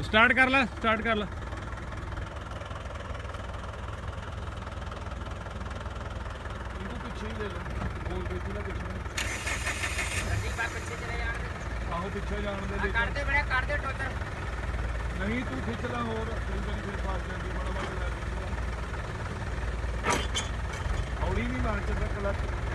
start ਕਰ ਲੈ start ਕਰ ਲੈ ਇਹਨੂੰ ਪਿੱਛੇ ਹੀ ਲੈ ਲੈ ਬੋਲ ਕੇ ਤੂੰ ਨਾ ਪਿੱਛੇ ਗੱਡੀ ਪਾ ਪਿੱਛੇ ਚਲੇ ਜਾਣ ਦੇ ਆਹੋ ਪਿੱਛੇ ਜਾਣ ਦੇ ਕਰਦੇ ਬੜੇ ਕਰਦੇ ਟੋਚਰ ਨਹੀਂ ਤੂੰ ਖਿੱਚ ਲੈ ਹੋਰ ਤੂੰ ਕਰੀ ਫਿਰ ਫਾਸ ਜਾਂਦੀ ਬੜਾ ਬੜਾ ਲੈ ਹੌਲੀ ਨਹੀਂ ਮਾਰ ਚੱਲਦਾ ਕਲਚ